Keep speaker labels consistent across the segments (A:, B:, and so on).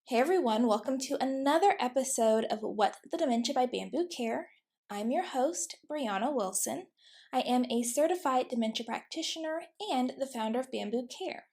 A: Hey everyone, welcome to another episode of What the Dementia by Bambu Care. I'm your host, Brianna Wilson. I am a certified dementia practitioner and the founder of Bambu Care.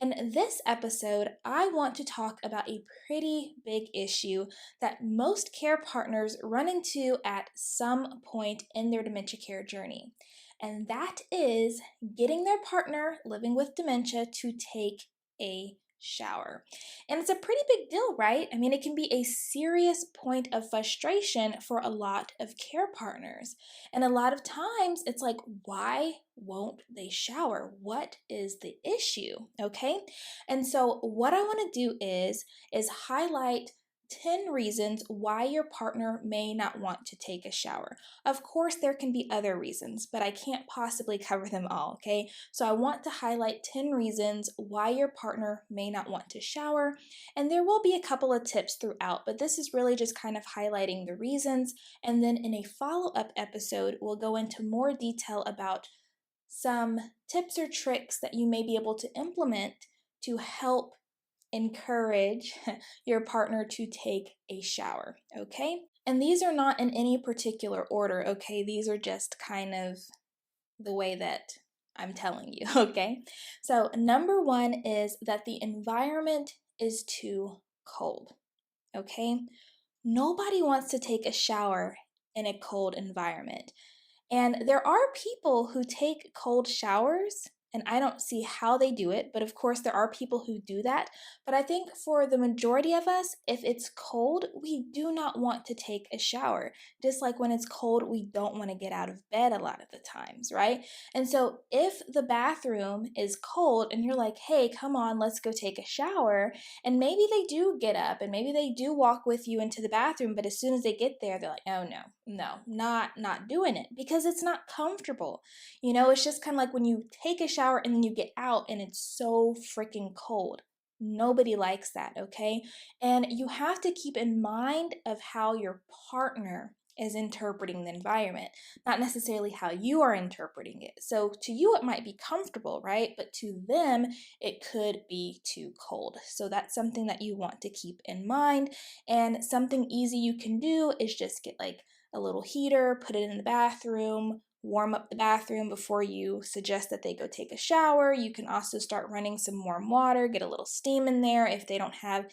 A: In this episode, I want to talk about a pretty big issue that most care partners run into at some point in their dementia care journey. And that is getting their partner living with dementia to take a shower. And it's a pretty big deal, right? I mean, it can be a serious point of frustration for a lot of care partners. And a lot of times it's like, why won't they shower? What is the issue? Okay. And so what I want to do is highlight 10 reasons why your partner may not want to take a shower. Of course, there can be other reasons, but I can't possibly cover them all, okay? So I want to highlight 10 reasons why your partner may not want to shower, and there will be a couple of tips throughout, but this is really just kind of highlighting the reasons, and then in a follow-up episode, we'll go into more detail about some tips or tricks that you may be able to implement to help encourage your partner to take a shower, okay? And these are not in any particular order, okay? These are just kind of the way that I'm telling you, okay? So, number one is that the environment is too cold, okay? Nobody wants to take a shower in a cold environment. And there are people who take cold showers, and I don't see how they do it, but of course there are people who do that. But I think for the majority of us, if it's cold, we do not want to take a shower. Just like when it's cold, we don't want to get out of bed a lot of the times, right? And so if the bathroom is cold and you're like, hey, come on, let's go take a shower, and maybe they do get up and maybe they do walk with you into the bathroom, but as soon as they get there, they're like, oh no, not doing it because it's not comfortable. You know, it's just kind of like when you take a shower and then you get out and it's so freaking cold. Nobody likes that, okay? And you have to keep in mind of how your partner is interpreting the environment, not necessarily how you are interpreting it. So to you, it might be comfortable, right? But to them, it could be too cold. So that's something that you want to keep in mind. And something easy you can do is just get like a little heater, put it in the bathroom, warm up the bathroom before you suggest that they go take a shower. You can also start running some warm water, get a little steam in there if they don't have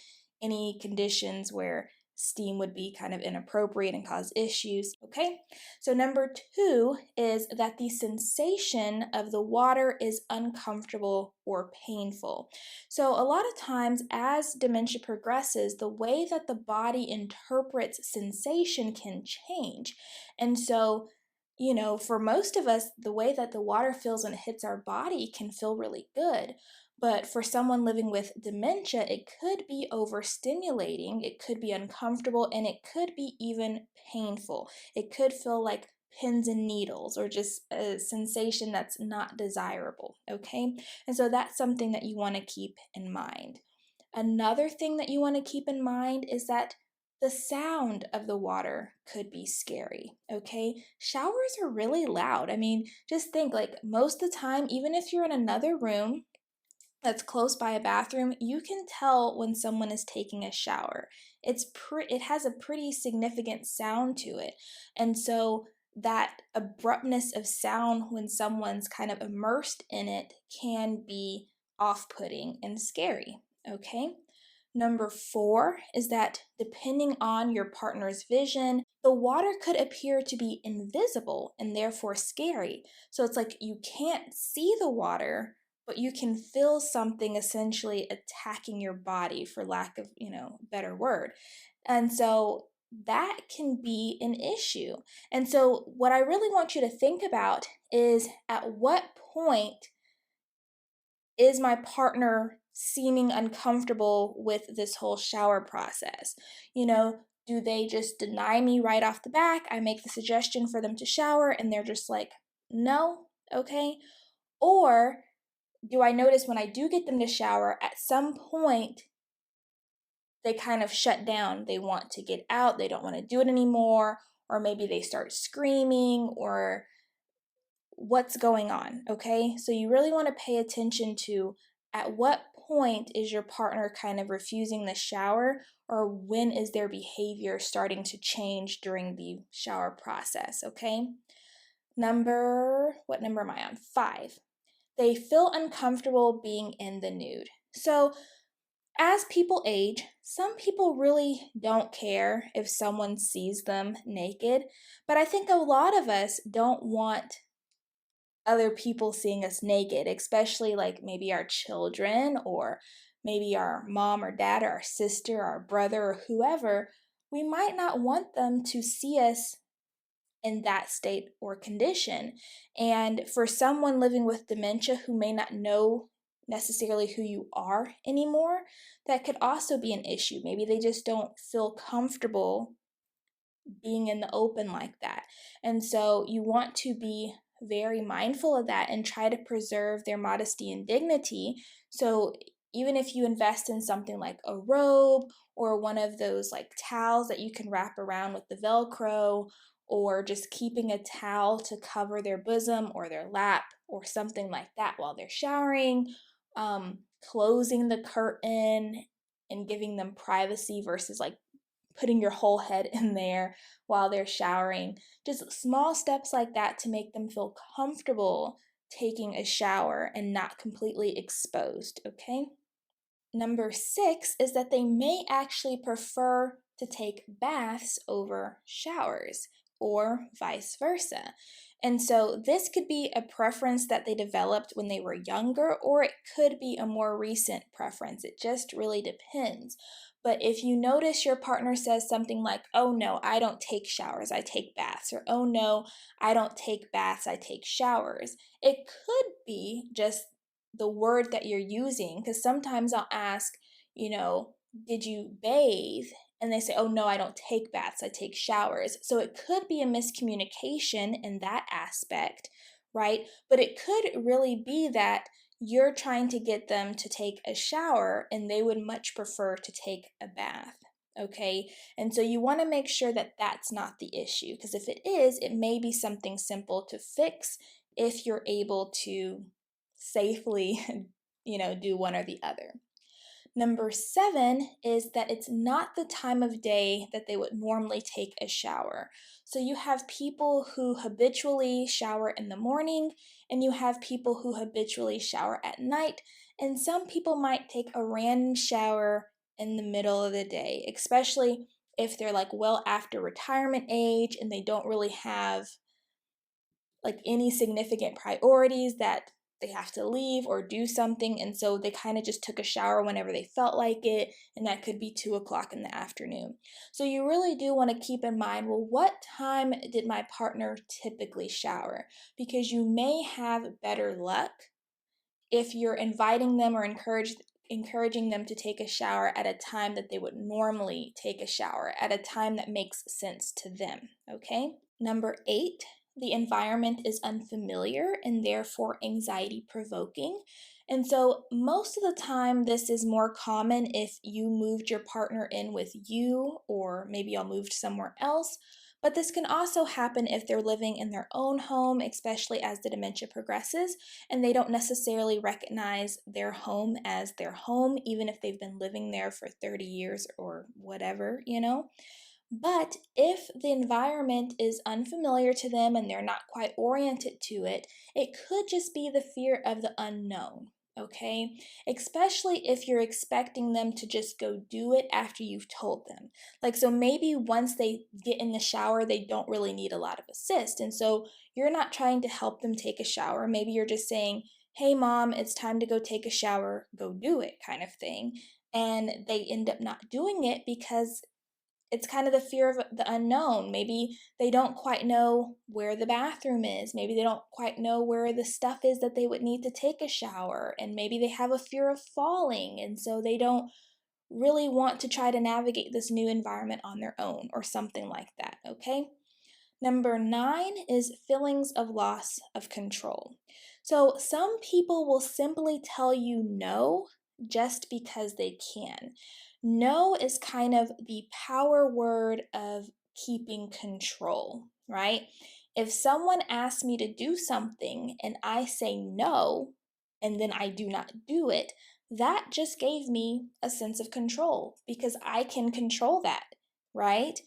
A: any conditions where steam would be kind of inappropriate and cause issues, okay? So number two is that the sensation of the water is uncomfortable or painful. So a lot of times as dementia progresses, the way that the body interprets sensation can change. And so you know, for most of us, the way that the water feels when it hits our body can feel really good. But for someone living with dementia, it could be overstimulating, it could be uncomfortable, and it could be even painful. It could feel like pins and needles or just a sensation that's not desirable, okay? And so that's something that you want to keep in mind. Another thing that you want to keep in mind is that the sound of the water could be scary, okay? Showers are really loud. I mean, just think like most of the time, even if you're in another room that's close by a bathroom, you can tell when someone is taking a shower. It has a pretty significant sound to it. And so that abruptness of sound when someone's kind of immersed in it can be off-putting and scary, okay? Number four is that depending on your partner's vision, the water could appear to be invisible and therefore scary. So it's like you can't see the water, but you can feel something essentially attacking your body, for lack of, better word. And so that can be an issue. And so what I really want you to think about is at what point is my partner seeming uncomfortable with this whole shower process? You know, do they just deny me right off the back? I make the suggestion for them to shower and they're just like, no, okay? Or do I notice when I do get them to shower, at some point, they kind of shut down. They want to get out. They don't want to do it anymore. Or maybe they start screaming or what's going on, okay? So you really want to pay attention to at what point is your partner kind of refusing the shower, or when is their behavior starting to change during the shower process, okay? What number am I on? 5. They feel uncomfortable being in the nude. So as people age, some people really don't care if someone sees them naked, but I think a lot of us don't want other people seeing us naked, especially like maybe our children or maybe our mom or dad or our sister, our brother, or whoever. We might not want them to see us in that state or condition. And for someone living with dementia who may not know necessarily who you are anymore, that could also be an issue. Maybe they just don't feel comfortable being in the open like that. And so you want to be very mindful of that and try to preserve their modesty and dignity. So even if you invest in something like a robe or one of those like towels that you can wrap around with the Velcro, or just keeping a towel to cover their bosom or their lap or something like that while they're showering, closing the curtain and giving them privacy versus like putting your whole head in there while they're showering. Just small steps like that to make them feel comfortable taking a shower and not completely exposed, okay? Number 6 is that they may actually prefer to take baths over showers, or vice versa. And so this could be a preference that they developed when they were younger, or it could be a more recent preference. It just really depends. But if you notice your partner says something like, oh no, I don't take showers, I take baths, or oh no, I don't take baths, I take showers, it could be just the word that you're using, because sometimes I'll ask, did you bathe? And they say, oh no, I don't take baths, I take showers. So it could be a miscommunication in that aspect, right? But it could really be that you're trying to get them to take a shower and they would much prefer to take a bath, okay? And so you want to make sure that that's not the issue, because if it is, it may be something simple to fix if you're able to safely, do one or the other. Number 7 is that it's not the time of day that they would normally take a shower. So you have people who habitually shower in the morning, and you have people who habitually shower at night, and some people might take a random shower in the middle of the day, especially if they're like well after retirement age and they don't really have like any significant priorities that they have to leave or do something, and so they kind of just took a shower whenever they felt like it, and that could be 2 o'clock in the afternoon. So you really do want to keep in mind, well, what time did my partner typically shower? Because you may have better luck if you're inviting them or encouraging them to take a shower at a time that they would normally take a shower, at a time that makes sense to them, okay? Number 8, the environment is unfamiliar and therefore anxiety provoking. And so most of the time, this is more common if you moved your partner in with you, or maybe y'all moved somewhere else. But this can also happen if they're living in their own home, especially as the dementia progresses, and they don't necessarily recognize their home as their home, even if they've been living there for 30 years or whatever. But if the environment is unfamiliar to them and they're not quite oriented to it, it could just be the fear of the unknown, okay? Especially if you're expecting them to just go do it after you've told them. Like, so maybe once they get in the shower, they don't really need a lot of assist. And so you're not trying to help them take a shower. Maybe you're just saying, hey, mom, it's time to go take a shower, go do it, kind of thing. And they end up not doing it because it's kind of the fear of the unknown. Maybe they don't quite know where the bathroom is. Maybe they don't quite know where the stuff is that they would need to take a shower. And maybe they have a fear of falling. And so they don't really want to try to navigate this new environment on their own, or something like that, okay? Number 9 is feelings of loss of control. So some people will simply tell you no just because they can. No is kind of the power word of keeping control, right? If someone asks me to do something and I say no, and then I do not do it, that just gave me a sense of control because I can control that, right?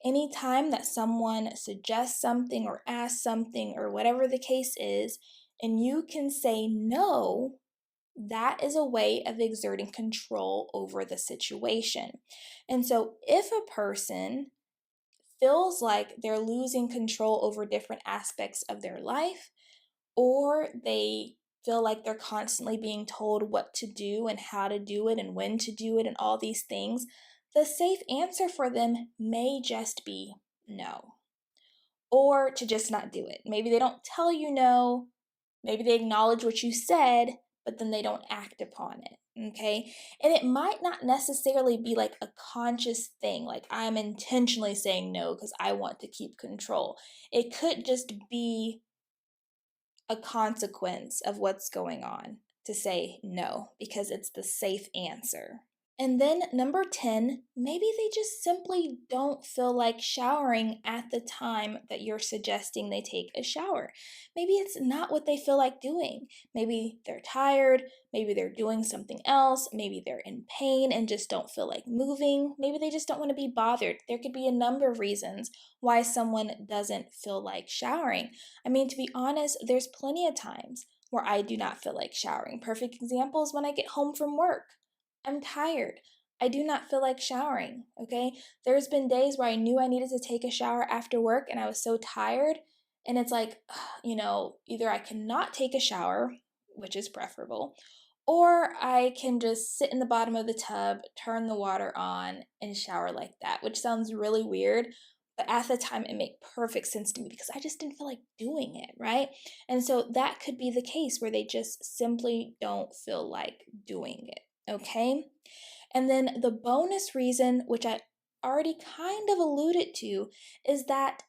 A: Anytime that someone suggests something or asks something or whatever the case is, and you can say no, that is a way of exerting control over the situation. And so if a person feels like they're losing control over different aspects of their life, or they feel like they're constantly being told what to do and how to do it and when to do it and all these things, the safe answer for them may just be no, or to just not do it. Maybe they don't tell you no, maybe they acknowledge what you said, but then they don't act upon it. Okay. And it might not necessarily be like a conscious thing, like I'm intentionally saying no because I want to keep control. It could just be a consequence of what's going on to say no because it's the safe answer. And then number 10, maybe they just simply don't feel like showering at the time that you're suggesting they take a shower. Maybe it's not what they feel like doing. Maybe they're tired, maybe they're doing something else, maybe they're in pain and just don't feel like moving. Maybe they just don't want to be bothered. There could be a number of reasons why someone doesn't feel like showering. I mean, to be honest, there's plenty of times where I do not feel like showering. Perfect example is when I get home from work. I'm tired. I do not feel like showering, okay? There's been days where I knew I needed to take a shower after work and I was so tired. And it's like, either I cannot take a shower, which is preferable, or I can just sit in the bottom of the tub, turn the water on, and shower like that, which sounds really weird. But at the time, it made perfect sense to me because I just didn't feel like doing it, right? And so that could be the case where they just simply don't feel like doing it. Okay. And then the bonus reason, which I already kind of alluded to, is that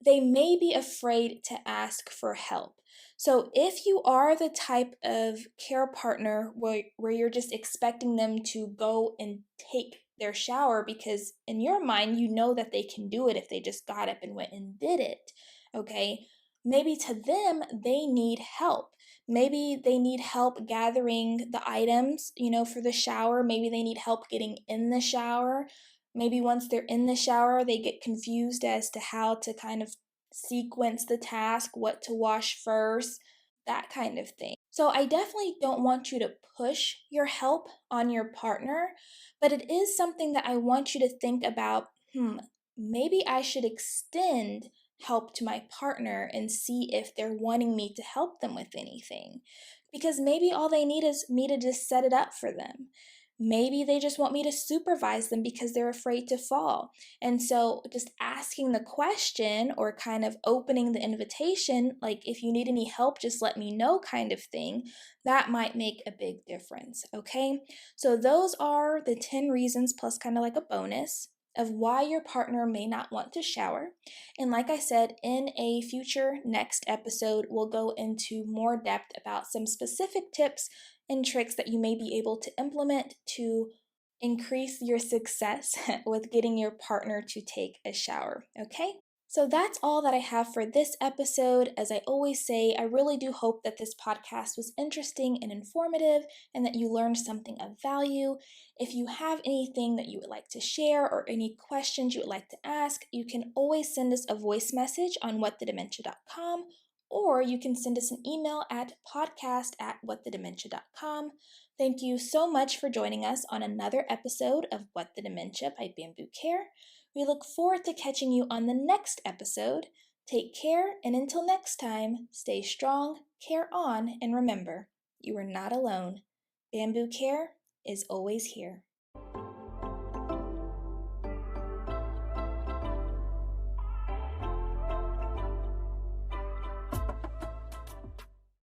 A: they may be afraid to ask for help. So if you are the type of care partner where you're just expecting them to go and take their shower because in your mind you know that they can do it if they just got up and went and did it, okay? Maybe to them they need help. Maybe they need help gathering the items, for the shower. Maybe they need help getting in the shower. Maybe once they're in the shower, they get confused as to how to kind of sequence the task, what to wash first, that kind of thing. So I definitely don't want you to push your help on your partner, but it is something that I want you to think about. Maybe I should extend help to my partner and see if they're wanting me to help them with anything. Because maybe all they need is me to just set it up for them. Maybe they just want me to supervise them because they're afraid to fall. And so just asking the question or kind of opening the invitation, like if you need any help, just let me know kind of thing, that might make a big difference, okay? So those are the 10 reasons plus kind of like a bonus of why your partner may not want to shower. And like I said, in a future next episode, we'll go into more depth about some specific tips and tricks that you may be able to implement to increase your success with getting your partner to take a shower, okay? So that's all that I have for this episode. As I always say, I really do hope that this podcast was interesting and informative and that you learned something of value. If you have anything that you would like to share or any questions you would like to ask, you can always send us a voice message on whatthedementia.com, or you can send us an email at podcast@whatthedementia.com. Thank you so much for joining us on another episode of What the Dementia by Bambu Care. We look forward to catching you on the next episode. Take care, and until next time, stay strong, care on, and remember, you are not alone. Bambu Care is always here.